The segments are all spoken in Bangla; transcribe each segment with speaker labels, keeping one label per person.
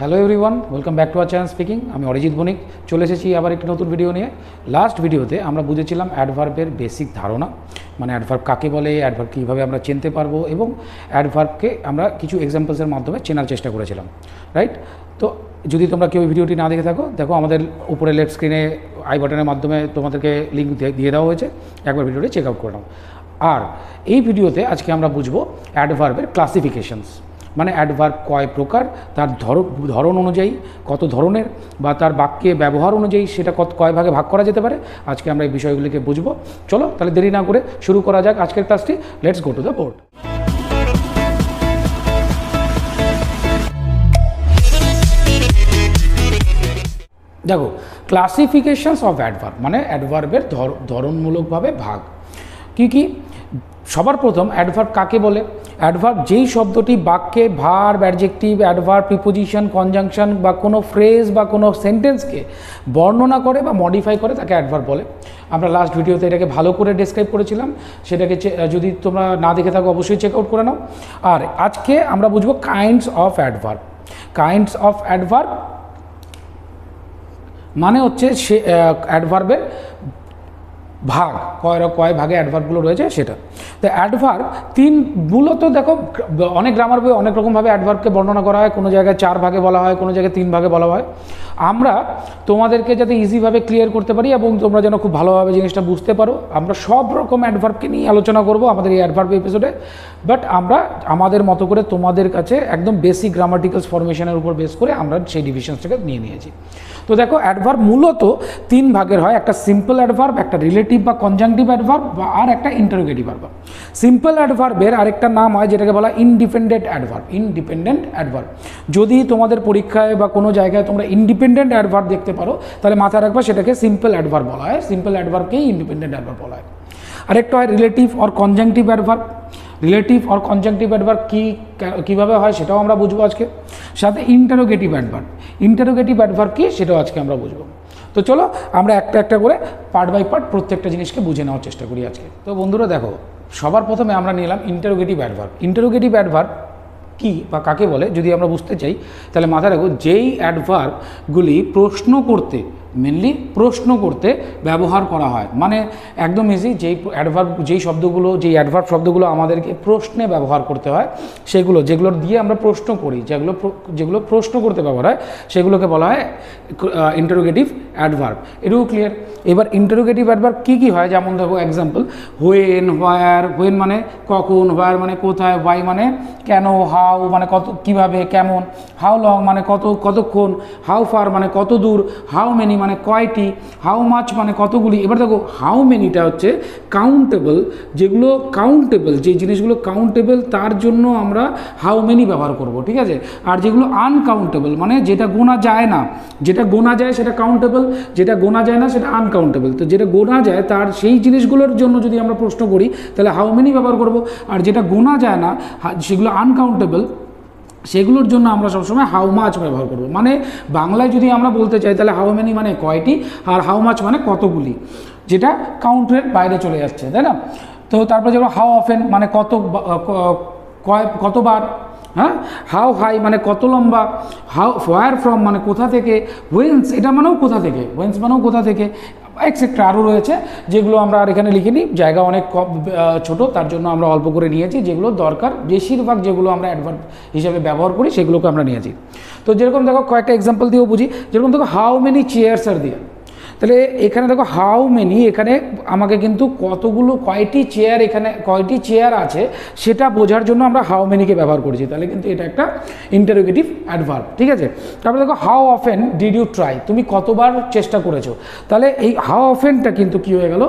Speaker 1: Hello everyone, welcome back to our channel speaking. আমি অরিজিৎ বণিক চলে এসেছি আবার একটি নতুন ভিডিও নিয়ে। লাস্ট ভিডিওতে আমরা বুঝেছিলাম অ্যাডভার্বের বেসিক ধারণা, মানে অ্যাডভার্ব কাকে বলে, অ্যাডভার্ব কীভাবে আমরা চিনতে পারবো এবং অ্যাডভার্বকে আমরা কিছু এক্সাম্পলসের মাধ্যমে চেনার চেষ্টা করেছিলাম, রাইট? তো যদি তোমরা কেউ ভিডিওটি না দেখে থাকো, দেখো আমাদের উপরে লেফট স্ক্রিনে আই বাটনের মাধ্যমে তোমাদেরকে লিঙ্ক দিয়ে দেওয়া হয়েছে, একবার ভিডিওটি চেক আউট করে নাও। আর এই ভিডিওতে আজকে আমরা বুঝবো অ্যাডভার্বের ক্লাসিফিকেশনস, মানে অ্যাডভার্ব কয় প্রকার, তার ধরন অনুযায়ী কত ধরনের, বা তার বাক্যে ব্যবহার অনুযায়ী সেটা কয় ভাগে ভাগ করা যেতে পারে। আজকে আমরা এই বিষয়গুলিকে বুঝবো। চলো তাহলে দেরি না করে শুরু করা যাক আজকের ক্লাসটি। Let's go to the board. দেখো, ক্লাসিফিকেশনস অফ অ্যাডভার্ব মানে অ্যাডভার্বের ধরনমূলকভাবে ভাগ কি কি। সবার প্রথম অ্যাডভার্ব কাকে বলে? অ্যাডভার্ব যেই শব্দটি বাক্যে verb, adjective, adverb, preposition, conjunction বা কোনো ফ্রেজ বা কোনো সেন্টেন্সকে বর্ণনা করে বা মডিফাই করে তাকে অ্যাডভার্ব বলে। আমরা লাস্ট ভিডিওতে এটাকে ভালো করে ডেসক্রাইব করেছিলাম, সেটাকে যদি তোমরা না দেখে থাকো অবশ্যই চেক আউট করে নাও। আর আজকে আমরা বুঝবো kinds of adverb. Kinds of adverb মানে হচ্ছে সে অ্যাডভার্বের ভাগ, কয় ভাগে অ্যাডভার্বগুলো রয়েছে সেটা। তো অ্যাডভার্ব মূলত দেখো অনেক গ্রামার বই অনেক রকমভাবে অ্যাডভার্বকে বর্ণনা করা হয়। কোনো জায়গায় 4 ভাগে বলা হয়, কোনো জায়গায় 3 ভাগে বলা হয়। আমরা তোমাদেরকে যাতে ইজিভাবে ক্লিয়ার করতে পারি এবং তোমরা যেন খুব ভালোভাবে জিনিসটা বুঝতে পারো, আমরা সব রকম অ্যাডভার্বকে নিয়ে আলোচনা করব আমাদের এই অ্যাডভার্ব এপিসোডে। বাট আমরা আমাদের মতো করে তোমাদের কাছে একদম বেসিক গ্রামাটিক্যালস ফরমেশনের উপর বেস করে আমরা সেই ডিভিশনসটাকে নিয়েছি। তো দেখো, অ্যাডভার্ব মূলত 3 ভাগের হয়। একটা সিম্পল অ্যাডভার্ব, একটা রিলেটিভ বা কনজাংটিভ অ্যাডভার্ব, আর একটা ইন্টারোগেটিভ অ্যাডভার্ব। সিম্পল অ্যাডভার্বের আরেকটা নাম হয় যেটাকে বলা ইনডিপেন্ডেন্ট অ্যাডভার্ব। ইনডিপেন্ডেন্ট অ্যাডভার্ব, যদি তোমাদের পরীক্ষায় বা কোনো জায়গায় তোমরা ইন্ডিপেন্ডেন্ট অ্যাডভার্ব দেখতে পারো তাহলে মাথায় রাখবা সেটাকে সিম্পল অ্যাডভার্ব বলা হয়। সিম্পল অ্যাডভার্বকেই ইন্ডিপেন্ডেন্ট অ্যাডভার্ব বলা হয়। আরেকটা হয় relative or conjunctive adverb. Relative or conjunctive adverb কীভাবে হয় সেটাও আমরা বুঝবো আজকে। সাথে ইন্টারোগেটিভ অ্যাডভার্ব। ইন্টারোগেটিভ অ্যাডভার্ব কী সেটাও আজকে আমরা বুঝবো। তো চলো আমরা একটা একটা করে পার্ট বাই পার্ট প্রত্যেকটা জিনিসকে বুঝে নেওয়ার চেষ্টা করি আজকে। তো বন্ধুরা দেখো, সবার প্রথমে আমরা নিলাম ইন্টারোগেটিভ অ্যাডভার্ব। ইন্টারোগেটিভ অ্যাডভার্ব কী বা কাকে বলে যদি আমরা বুঝতে চাই তাহলে মাথায় রাখো, যেই অ্যাডভার্বগুলি প্রশ্ন করতে, মেনলি প্রশ্ন করতে ব্যবহার করা হয়, মানে একদম ইজি, যেই অ্যাডভার্ব শব্দগুলো আমাদেরকে প্রশ্নে ব্যবহার করতে হয়, যেগুলোর দিয়ে আমরা প্রশ্ন করি, যেগুলো প্রশ্ন করতে ব্যবহার হয়, সেগুলোকে বলা হয় ইন্টারোগেটিভ অ্যাডভার্ব। এটুকু ক্লিয়ার? এবার ইন্টারোগেটিভ অ্যাডভার্ব কী হয়, যেমন দেখো এক্সাম্পল, হোয়েন, হোয়ার। হোয়েন মানে কখন, হোয়ার মানে কোথায়, হোয়াই মানে কেন, হাউ মানে কত কীভাবে কেমন, হাউ লং মানে কতক্ষণ, হাউ ফার মানে কত দূর, হাউ মেনি মানে কয়টি, হাউ মাচ মানে কতগুলি। এবার দেখো, হাউ মেনিটা হচ্ছে কাউন্টেবল, যে জিনিসগুলো কাউন্টেবল তার জন্য আমরা হাউ মেনি ব্যবহার করব, ঠিক আছে? আর যেগুলো আনকাউন্টেবল মানে যেটা গোনা যায় না, যেটা গোনা যায় সেটা কাউন্টেবল, যেটা গোনা যায় না সেটা আনকাউন্টেবল। তো যেটা গোনা যায় তার সেই জিনিসগুলোর জন্য যদি আমরা প্রশ্ন করি তাহলে হাউ মেনি ব্যবহার করব। আর যেটা গোনা যায় না, সেগুলো আনকাউন্টেবল, সেগুলোর জন্য আমরা সবসময় হাউ মাচ ব্যবহার করব। মানে বাংলায় যদি আমরা বলতে চাই তাহলে হাউ মেনি মানে কয়টি, আর হাউ মাচ মানে কতগুলি, যেটা কাউন্টের বাইরে চলে যাচ্ছে, তাই না? তো তারপরে যেমন হাউ অফেন মানে কতবার, হ্যাঁ। হাউ হাই মানে কত লম্বা, হোয়ার ফ্রম মানে কোথা থেকে, হোয়েন্স এটা মানেও কোথা থেকে, এক্সেট্রা আরও রয়েছে, যেগুলো আমরা আর এখানে লিখিনি, জায়গা অনেক ছোট, তার জন্য আমরা অল্প করে নিয়েছি। যেগুলো দরকার, বেশিরভাগ যেগুলো আমরা অ্যাডভার্ব হিসাবে ব্যবহার করি সেগুলোকে আমরা নিয়েছি। তো যেরকম দেখো, কয়েকটা এক্সাম্পল দিয়েও বুঝি। যেরকম দেখো, হাউ মেনি চেয়ার্স আর দিয়ে, তাহলে এখানে দেখো হাউ মেনি, এখানে আমাকে কিন্তু কয়টি চেয়ার আছে সেটা বোঝার জন্য আমরা হাউ মেনিকে ব্যবহার করেছি, তাহলে কিন্তু এটা একটা ইন্টারোগেটিভ অ্যাডভার্ব, ঠিক আছে? তারপরে দেখো, how often did you try, তুমি কতবার চেষ্টা করেছো, তাহলে এই হাউ অফেনটা কিন্তু কী হয়ে গেল,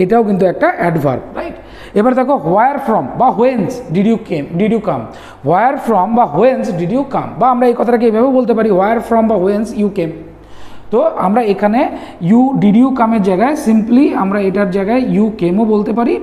Speaker 1: এটাও কিন্তু একটা অ্যাডভার্ব, রাইট? এবার দেখো, হোয়ার ফ্রম বা whence did you come, where from বা হোয়েন্স ডিড ইউ কাম, বা আমরা এই কথাটাকে এইভাবে বলতে পারি, হোয়ার ফ্রম বা হোয়েন্স ইউ কেম, তো আমরা এখানে ডিড ইউ কামের জায়গায় সিম্পলি আমরা এটার জায়গায় ইউ কেমও বলতে পারি,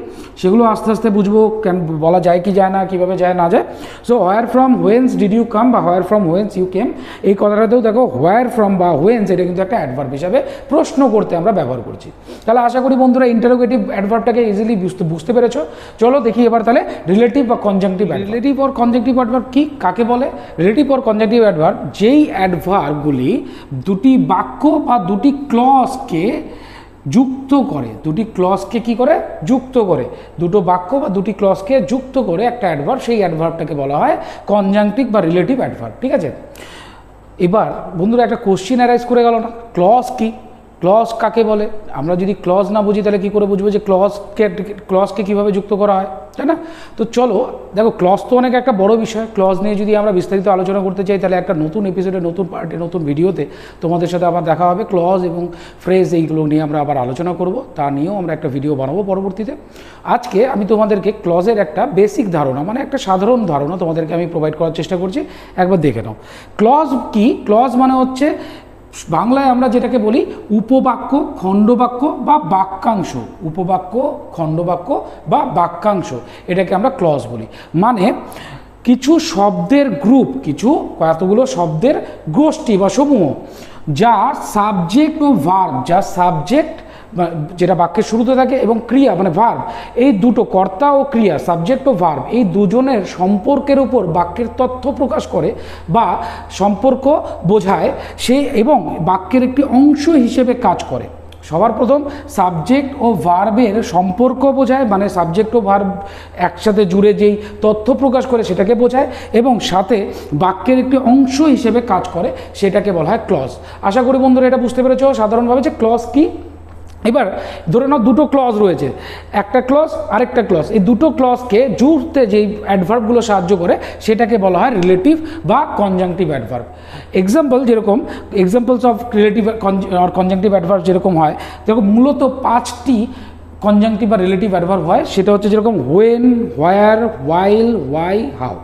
Speaker 1: সেগুলো আস্তে আস্তে বুঝবো কেন বলা যায় কি যায় না, কীভাবে যায় না যায়। So where from whence did you come বা where from whence you came, এই কথাটাতেও দেখো হোয়ার ফ্রম বা হোয়েন্স এটা কিন্তু একটা অ্যাডভার্ব হিসাবে প্রশ্ন করতে আমরা ব্যবহার করছি। তাহলে আশা করি বন্ধুরা ইন্টারোগেটিভ অ্যাডভার্বটাকে ইজিলি বুঝতে পেরেছো। চলো দেখি এবার তাহলে রিলেটিভ বা conjunctive. Relative or conjunctive adverb কি, কাকে বলে? রিলেটিভ অর কনজাংটিভ অ্যাডভার্ব যেই অ্যাডভার্বগুলি দুটি বাক্য বা দুটি ক্লজকে যুক্ত করে, দুটি ক্লজকে কি করে যুক্ত করে, দুটো বাক্য বা দুটি ক্লজকে যুক্ত করে একটা অ্যাডভার্ব, সেই অ্যাডভার্বটাকে বলা হয় কনজাংটিভ বা রিলেটিভ অ্যাডভার্ব। ঠিক আছে, এবার বন্ধুরা একটা কোশ্চিন অ্যারাইজ করে গেল না, ক্লজ কি, ক্লজ কাকে বলে? আমরা যদি ক্লজ না বুঝি তাহলে কী করে বুঝবো যে ক্লজকে কীভাবে যুক্ত করা হয়, তাই না? তো চলো দেখো, ক্লজ তো অনেক একটা বড় বিষয়, ক্লজ নিয়ে যদি আমরা বিস্তারিত আলোচনা করতে চাই তাহলে একটা নতুন এপিসোডে, নতুন পার্টে, নতুন ভিডিওতে তোমাদের সাথে আবার দেখা হবে। ক্লজ এবং ফ্রেজ এইগুলো নিয়ে আমরা আবার আলোচনা করব, তা নিয়েও আমরা একটা ভিডিও বানাবো পরবর্তীতে। আজকে আমি তোমাদেরকে ক্লজের একটা বেসিক ধারণা, মানে একটা সাধারণ ধারণা তোমাদেরকে আমি প্রোভাইড করার চেষ্টা করছি, একবার দেখে নাও। ক্লজ কি? ক্লজ মানে হচ্ছে বাংলায় আমরা যেটাকে বলি উপবাক্য, খণ্ডবাক্য বা বাক্যাংশ। উপবাক্য, খণ্ডবাক্য বা বাক্যাংশ, এটাকে আমরা ক্লজ বলি। মানে কিছু শব্দের গ্রুপ, কিছু কতগুলো শব্দের গোষ্ঠী বা সমূহ, যা সাবজেক্ট ও ভার্ব, যা সাবজেক্ট যেটা বাক্যের শুরুতে থাকে এবং ক্রিয়া মানে ভার্ব, এই দুটো কর্তা ও ক্রিয়া, সাবজেক্ট ও ভার্ব, এই দুজনের সম্পর্কের উপর বাক্যের তথ্য প্রকাশ করে বা সম্পর্ক বোঝায় সে, এবং বাক্যের একটি অংশ হিসেবে কাজ করে। সবার প্রথম সাবজেক্ট ও ভার্বের সম্পর্ক বোঝায়, মানে সাবজেক্ট ও ভার্ব একসাথে জুড়ে যেই তথ্য প্রকাশ করে সেটাকে বোঝায়, এবং সাথে বাক্যের একটি অংশ হিসেবে কাজ করে, সেটাকে বলা হয় ক্লজ। আশা করি বন্ধুরা এটা বুঝতে পেরেছো সাধারণভাবে যে ক্লজ কি। এবার ধরে নাও দুটো ক্লজ রয়েছে, একটা ক্লজ আরেকটা ক্লজ, এই দুটো ক্লজকে জুড়তে যেই অ্যাডভার্বগুলো সাহায্য করে সেটাকে বলা হয় রিলেটিভ বা কনজাংটিভ অ্যাডভার্ব। এক্সাম্পল যেরকম, এক্সাম্পলস অফ রিলেটিভ আর কনজাংটিভ অ্যাডভার্ব যেরকম হয়, যেরকম মূলত 5টি কনজাংটিভ বা রিলেটিভ অ্যাডভার্ব হয়। সেটা হচ্ছে যেরকম when, where, while, why, how.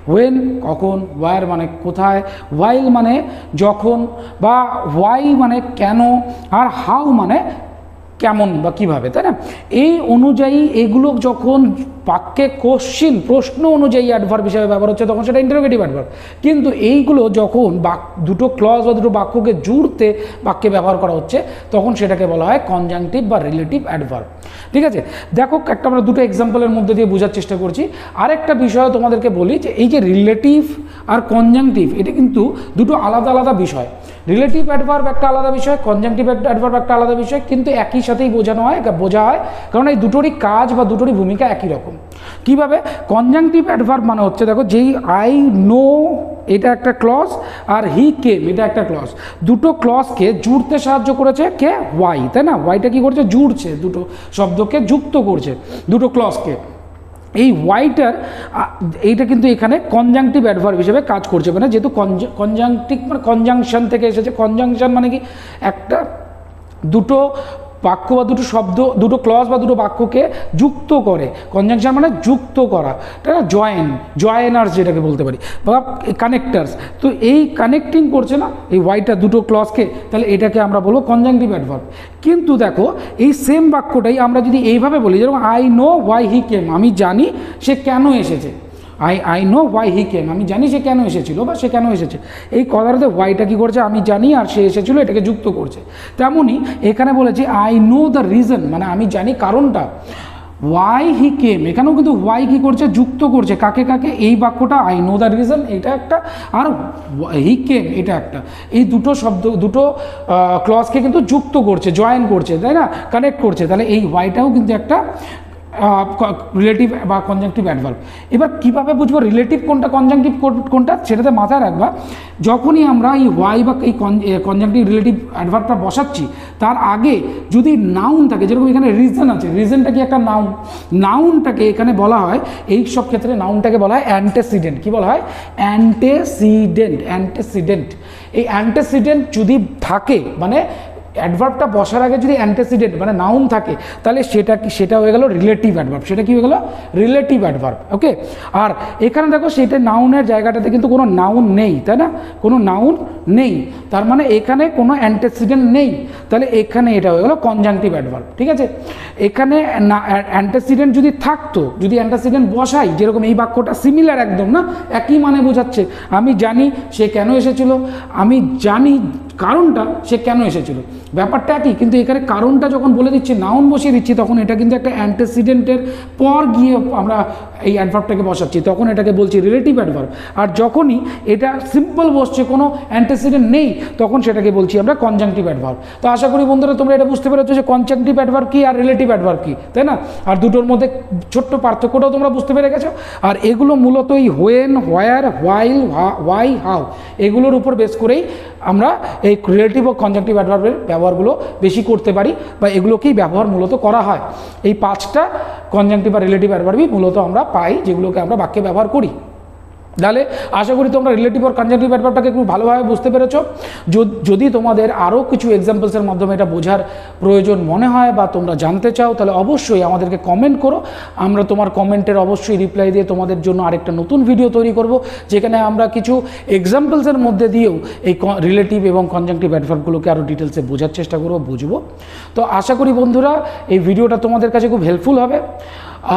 Speaker 1: When কখন, ওয়ার মানে কোথায়, হোয়াইল মানে যখন, বা ওয়াই মানে কেন, আর হাউ মানে কেমন বা কীভাবে, তাই না? এই অনুযায়ী এগুলো যখন বাক্যে কোশ্চিন, প্রশ্ন অনুযায়ী অ্যাডভার্ব হিসেবে ব্যবহার হচ্ছে তখন সেটা ইন্টারোগেটিভ অ্যাডভার্ব। কিন্তু এইগুলো যখন দুটো ক্লজ বা দুটো বাক্যকে জুড়তে বাক্যে ব্যবহার করা হচ্ছে তখন সেটাকে বলা হয় কনজাংটিভ বা রিলেটিভ অ্যাডভার্ব। ঠিক আছে, দেখো একটা আমরা দুটো এক্সাম্পলের মধ্যে দিয়ে বোঝার চেষ্টা করছি। আরেকটা বিষয় তোমাদেরকে বলি যে এই যে রিলেটিভ আর কনজাংটিভ, এটা কিন্তু দুটো আলাদা আলাদা বিষয়। রিলেটিভ অ্যাডভার্ব একটা আলাদা বিষয়, কনজাংটিভ অ্যাডভার্ব একটা আলাদা বিষয়, কিন্তু একই সাথেই বোঝা হয়, কারণ এই দুটোরই কাজ বা দুটোরই ভূমিকা একই রকম। কিভাবে? কনজাংটিভ অ্যাডভার্ব মানে হচ্ছে দেখো, যেই আই নো এটা একটা ক্লজ আর হি কেম এটা একটা ক্লজ, দুটো ক্লজকে জুড়তে সাহায্য করেছে কে? ওয়াই, তাই না? ওয়াইটা কি করছে? জুড়ছে, দুটো শব্দকে যুক্ত করছে, দুটো ক্লজকে। এই ওয়াইটার এইটা কিন্তু এখানে কনজাংটিভ অ্যাডভার্ব হিসেবে কাজ করছে, মানে যেহেতু কনজাংটিভ মানে কনজাংশন থেকে এসেছে। কনজাংশন মানে কি? একটা দুটো বাক্য বা দুটো শব্দ, দুটো ক্লজ বা দুটো বাক্যকে যুক্ত করে। কনজাংশন মানে যুক্ত করা, তাই না? জয়েনার্স যেটাকে বলতে পারি, বা কানেক্টার্স। তো এই কানেক্টিং করছে না এই ওয়াইটা দুটো ক্লজকে, তাহলে এটাকে আমরা বলবো কনজাংটিভ অ্যাডভার্ব। কিন্তু দেখো এই সেম বাক্যটাই আমরা যদি এইভাবে বলি, যেরকম আই নো ওয়াই হি কেম, আমি জানি সে কেন এসেছে। আই নো ওয়াই হি কেম, আমি জানি সে কেন এসেছিল বা সে কেন এসেছে। এই কথাটাতে ওয়াইটা কী করছে? আমি জানি, আর সে এসেছিল এটাকে যুক্ত করছে। তেমনই এখানে বলেছি আই নো দ্য রিজন, মানে আমি জানি কারণটা। ওয়াই হি কেম, এখানেও কিন্তু ওয়াই কী করছে? যুক্ত করছে। কাকে কাকে? এই বাক্যটা আই নো দ্য রিজন এটা একটা, আর হি কেম এটা একটা। এই দুটো শব্দ, দুটো ক্লজকে কিন্তু যুক্ত করছে, জয়েন করছে, তাই না? কানেক্ট করছে। তাহলে এই ওয়াইটাও কিন্তু একটা রিলেটিভ বা কনজাংটিভ অ্যাডভার্ব। এবার কীভাবে বুঝবো রিলেটিভ কোনটা, কনজাংটিভ কোনটা? সেটাতে মাথায় রাখবা, যখনই আমরা এই ওয়াই বা এই কনজাংটিভ রিলেটিভ অ্যাডভার্বটা বসাচ্ছি তার আগে যদি নাউন থাকে, যেরকম এখানে রিজন আছে, রিজনটা কি একটা নাউন, নাউনটাকে এখানে বলা হয়, এই সব ক্ষেত্রে নাউনটাকে বলা হয় অ্যান্টেসিডেন্ট। কি বলা হয়? অ্যান্টেসিডেন্ট। এই অ্যান্টেসিডেন্ট যদি থাকে, মানে অ্যাডভার্বটা বসার আগে যদি অ্যান্টিসিডেন্ট মানে নাউন থাকে তাহলে সেটা হয়ে গেল রিলেটিভ অ্যাডভার্ব, সেটা কি হয়ে গেল রিলেটিভ অ্যাডভার্ব। ওকে, আর এখানে দেখো সেটা নাউনের জায়গাটাতে কিন্তু কোনো নাউন নেই, তাই না, কোনো নাউন নেই, তার মানে এখানে কোনো অ্যান্টিসিডেন্ট নেই, তাহলে এখানে এটা হয়ে গেল কনজাংটিভ অ্যাডভার্ব। ঠিক আছে, এখানে অ্যান্টিসিডেন্ট যদি থাকতো, যদি অ্যান্টিসিডেন্ট বসাই, যেরকম এই বাক্যটা সিমিলার একদম না, একই মানে বোঝাচ্ছে, আমি জানি সে কেন এসেছিল, আমি জানি কারণটা সে কেন এসেছিল, ব্যাপারটা একই, কিন্তু এখানে কারণটা যখন বলে দিচ্ছি, নাউন বসিয়ে দিচ্ছি, তখন এটা কিন্তু একটা অ্যান্টিসিডেন্টের পর গিয়ে আমরা এই অ্যাডভার্বটাকে বসাচ্ছি, তখন এটাকে বলছি রিলেটিভ অ্যাডভার্ব। আর যখনই এটা সিম্পল বসছে, কোনো অ্যান্টিসিডেন্ট নেই, তখন সেটাকে বলছি আমরা কনজাংটিভ অ্যাডভার্ব। তো আশা করি বন্ধুরা তোমরা এটা বুঝতে পেরেছো যে কনজাংটিভ অ্যাডভার্ব কি আর রিলেটিভ অ্যাডভার্ব কি, তাই না, আর দুটোর মধ্যে ছোট্ট পার্থক্যটাও তোমরা বুঝতে পেরে গেছো। আর এগুলো মূলত এই when, where, while, why, how এগুলোর উপর বেস করেই আমরা এই রিলেটিভ ও কনজাংটিভ অ্যাডভার্বের ব্যবহারগুলো বেশি করতে পারি, বা এগুলোকেই ব্যবহার মূলত করা হয়। এই 5টা কনজাংটিভ আর রিলেটিভ অ্যাডভার্বই মূলত আমরা পাই, যেগুলোকে আমরা বাক্যে ব্যবহার করি। তাহলে আশা করি তোমরা রিলেটিভ আর কনজাংটিভ অ্যাডভার্বটাকে একটু ভালোভাবে বুঝতে পেরেছো। যদি তোমাদের আরও কিছু এক্সাম্পলসের মাধ্যমে এটা বোঝার প্রয়োজন মনে হয় বা তোমরা জানতে চাও, তাহলে অবশ্যই আমাদেরকে কমেন্ট করো, আমরা তোমার কমেন্টের অবশ্যই রিপ্লাই দিয়ে তোমাদের জন্য আরেকটা নতুন ভিডিও তৈরি করব, যেখানে আমরা কিছু এক্সাম্পলসের মধ্যে দিয়েও এই রিলেটিভ এবং কনজাংটিভ অ্যাডভার্বগুলোকে আরও ডিটেলসে বোঝার চেষ্টা করবো, বুঝবো। তো আশা করি বন্ধুরা এই ভিডিওটা তোমাদের কাছে খুব হেল্পফুল হবে,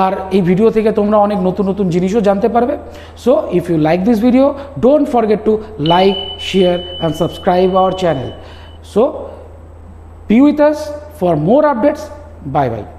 Speaker 1: আর এই ভিডিও থেকে তোমরা অনেক নতুন নতুন জিনিসও জানতে পারবে। So if you like this video, don't forget to like, share and subscribe our channel. So be with us for more updates. Bye bye.